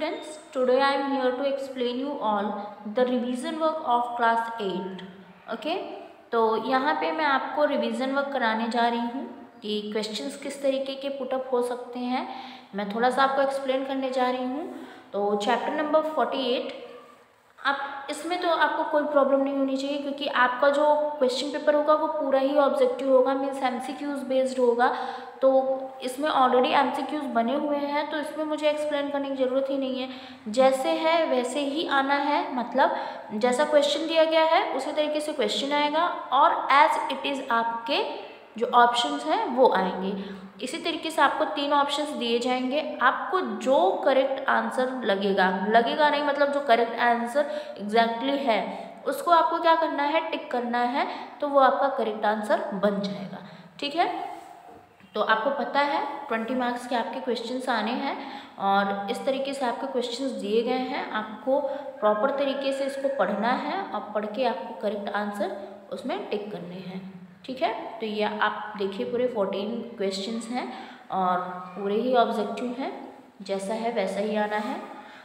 students, today I am here to explain you all the revision work of class 8. Okay, तो यहाँ पे मैं आपको रिवीजन वर्क कराने जा रही हूँ कि क्वेश्चंस किस तरीके के पुटअप हो सकते हैं। मैं थोड़ा सा आपको एक्सप्लेन करने जा रही हूँ। तो चैप्टर नंबर 48, आप इसमें तो आपको कोई प्रॉब्लम नहीं होनी चाहिए क्योंकि आपका जो क्वेश्चन पेपर होगा वो पूरा ही ऑब्जेक्टिव होगा, मीन्स एमसीक्यूज बेस्ड होगा। तो इसमें ऑलरेडी एमसीक्यूज बने हुए हैं तो इसमें मुझे एक्सप्लेन करने की ज़रूरत ही नहीं है। जैसे है वैसे ही आना है, मतलब जैसा क्वेश्चन दिया गया है उसी तरीके से क्वेश्चन आएगा और एज इट इज़ आपके जो ऑप्शंस हैं वो आएंगे। इसी तरीके से आपको 3 ऑप्शंस दिए जाएंगे। आपको जो करेक्ट आंसर लगेगा नहीं, मतलब जो करेक्ट आंसर एग्जैक्टली है उसको आपको क्या करना है, टिक करना है, तो वो आपका करेक्ट आंसर बन जाएगा। ठीक है, तो आपको पता है 20 मार्क्स के आपके क्वेश्चंस आने हैं और इस तरीके से आपके क्वेश्चंस दिए गए हैं। आपको प्रॉपर तरीके से इसको पढ़ना है और पढ़ के आपको करेक्ट आंसर उसमें टिक करने हैं। ठीक है, तो ये आप देखिए पूरे 14 क्वेश्चंस हैं और पूरे ही ऑब्जेक्टिव हैं, जैसा है वैसा ही आना है।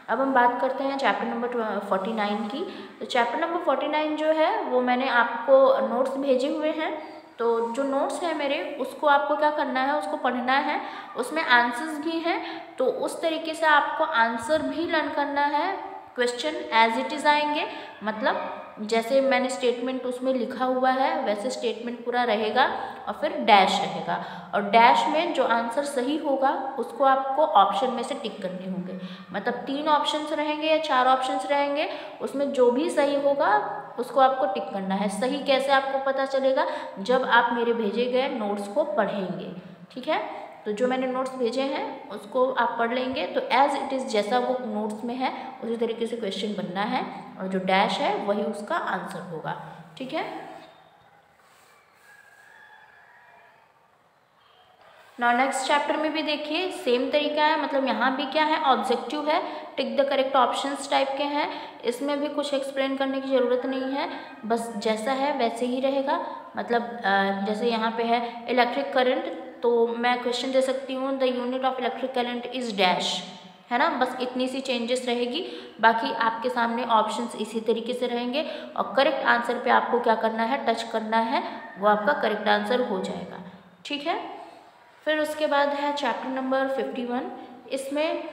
अब हम बात करते हैं चैप्टर नंबर 49 की। तो चैप्टर नंबर 49 जो है वो मैंने आपको नोट्स भेजे हुए हैं। तो जो नोट्स है मेरे उसको आपको क्या करना है, उसको पढ़ना है। उसमें आंसर्स भी हैं तो उस तरीके से आपको आंसर भी लर्न करना है। क्वेश्चन एज इट इज़ आएंगे, मतलब जैसे मैंने स्टेटमेंट उसमें लिखा हुआ है वैसे स्टेटमेंट पूरा रहेगा और फिर डैश रहेगा और डैश में जो आंसर सही होगा उसको आपको ऑप्शन में से टिक करने होंगे। मतलब 3 ऑप्शंस रहेंगे या 4 ऑप्शंस रहेंगे, उसमें जो भी सही होगा उसको आपको टिक करना है। सही कैसे आपको पता चलेगा, जब आप मेरे भेजे गए नोट्स को पढ़ेंगे। ठीक है, तो जो मैंने नोट्स भेजे हैं उसको आप पढ़ लेंगे तो एज इट इज़ जैसा वो नोट्स में है उसी तरीके से क्वेश्चन बनना है और जो डैश है वही उसका आंसर होगा। ठीक है, नाउ नेक्स्ट चैप्टर में भी देखिए सेम तरीका है, मतलब यहाँ भी क्या है, ऑब्जेक्टिव है, tick the correct options type के हैं। इसमें भी कुछ एक्सप्लेन करने की ज़रूरत नहीं है, बस जैसा है वैसे ही रहेगा। मतलब जैसे यहाँ पे है इलेक्ट्रिक करंट, तो मैं क्वेश्चन दे सकती हूँ the unit of electric current is dash, है ना, बस इतनी सी चेंजेस रहेगी। बाकी आपके सामने ऑप्शंस इसी तरीके से रहेंगे और करेक्ट आंसर पे आपको क्या करना है, टच करना है, वो आपका करेक्ट आंसर हो जाएगा। ठीक है, फिर उसके बाद है चैप्टर नंबर 51। इसमें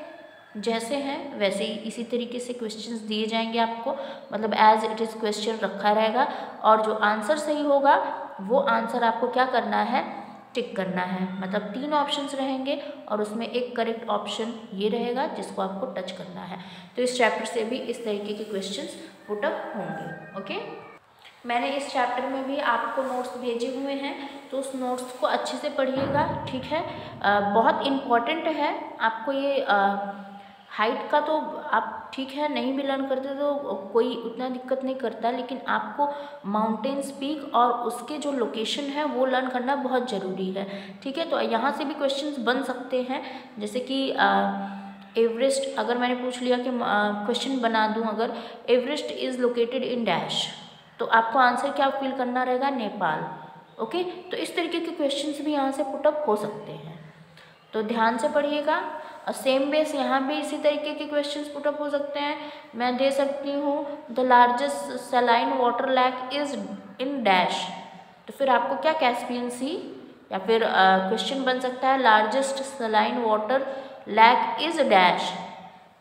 जैसे हैं वैसे ही इसी तरीके से क्वेश्चंस दिए जाएंगे आपको, मतलब एज इट इज़ क्वेश्चन रखा रहेगा और जो आंसर सही होगा वो आंसर आपको क्या करना है, टिक करना है। मतलब 3 ऑप्शंस रहेंगे और उसमें एक करेक्ट ऑप्शन ये रहेगा जिसको आपको टच करना है। तो इस चैप्टर से भी इस तरीके के क्वेश्चंस पुटअप होंगे। ओके, मैंने इस चैप्टर में भी आपको नोट्स भेजे हुए हैं तो उस नोट्स को अच्छे से पढ़िएगा। ठीक है, बहुत इम्पॉर्टेंट है आपको ये। हाइट का तो आप ठीक है नहीं भी लर्न करते तो कोई उतना दिक्कत नहीं करता, लेकिन आपको माउंटेन्स पीक और उसके जो लोकेशन है वो लर्न करना बहुत ज़रूरी है। ठीक है, तो यहाँ से भी क्वेश्चंस बन सकते हैं, जैसे कि एवरेस्ट अगर मैंने पूछ लिया कि क्वेश्चन बना दूँ अगर Everest is located in dash, तो आपको आंसर क्या फिल करना रहेगा, नेपाल। ओके, तो इस तरीके के क्वेश्चंस भी यहाँ से पुटअप हो सकते हैं, तो ध्यान से पढ़िएगा। और सेम बेस यहाँ भी इसी तरीके के क्वेश्चंस पुटअप हो सकते हैं। मैं दे सकती हूँ the largest saline water lake is in dash, तो फिर आपको क्या कैस्पियन सी, या फिर क्वेश्चन बन सकता है largest saline water lake is dash,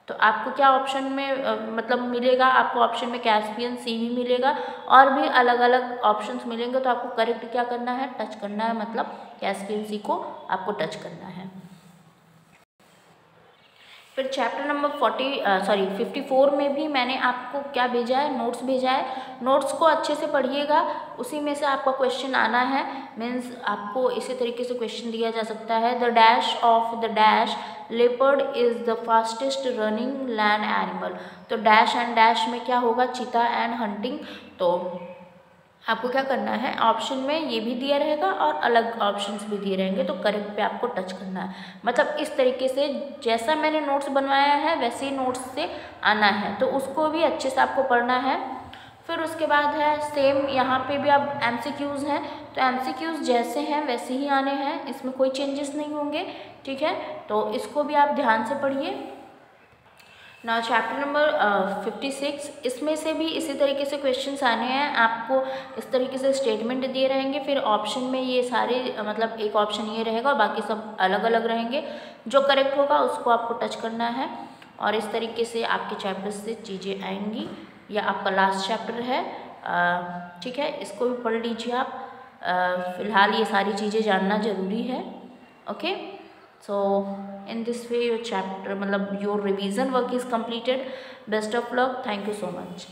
तो आपको क्या ऑप्शन में मतलब मिलेगा, आपको ऑप्शन में कैस्पियन सी भी मिलेगा और भी अलग अलग ऑप्शंस मिलेंगे। तो आपको करेक्ट क्या करना है, टच करना है, मतलब कैस्पियन सी को आपको टच करना है। फिर चैप्टर नंबर 54 में भी मैंने आपको क्या भेजा है, नोट्स भेजा है। नोट्स को अच्छे से पढ़िएगा, उसी में से आपका क्वेश्चन आना है। मीन्स आपको इसी तरीके से क्वेश्चन दिया जा सकता है the dash of the dash leopard is the fastest running land animal, तो डैश एंड डैश में क्या होगा, चीता एंड हंटिंग। तो आपको क्या करना है, ऑप्शन में ये भी दिया रहेगा और अलग ऑप्शंस भी दिए रहेंगे, तो करेक्ट पे आपको टच करना है। मतलब इस तरीके से जैसा मैंने नोट्स बनवाया है वैसे ही नोट्स से आना है, तो उसको भी अच्छे से आपको पढ़ना है। फिर उसके बाद है सेम यहाँ पे भी अब MCQs हैं, तो MCQs जैसे हैं वैसे ही आने हैं, इसमें कोई चेंजेस नहीं होंगे। ठीक है, तो इसको भी आप ध्यान से पढ़िए। नाउ चैप्टर नंबर 56, इसमें से भी इसी तरीके से क्वेश्चंस आने हैं। आपको इस तरीके से स्टेटमेंट दिए रहेंगे, फिर ऑप्शन में ये सारे मतलब एक ऑप्शन ये रहेगा और बाकी सब अलग अलग रहेंगे। जो करेक्ट होगा उसको आपको टच करना है और इस तरीके से आपके चैप्टर से चीज़ें आएंगी। यह आपका लास्ट चैप्टर है, ठीक है, इसको भी पढ़ लीजिए आप। फ़िलहाल ये सारी चीज़ें जानना ज़रूरी है। Okay, so in this way your chapter मतलब your revision work is completed. Best of luck. Thank you so much.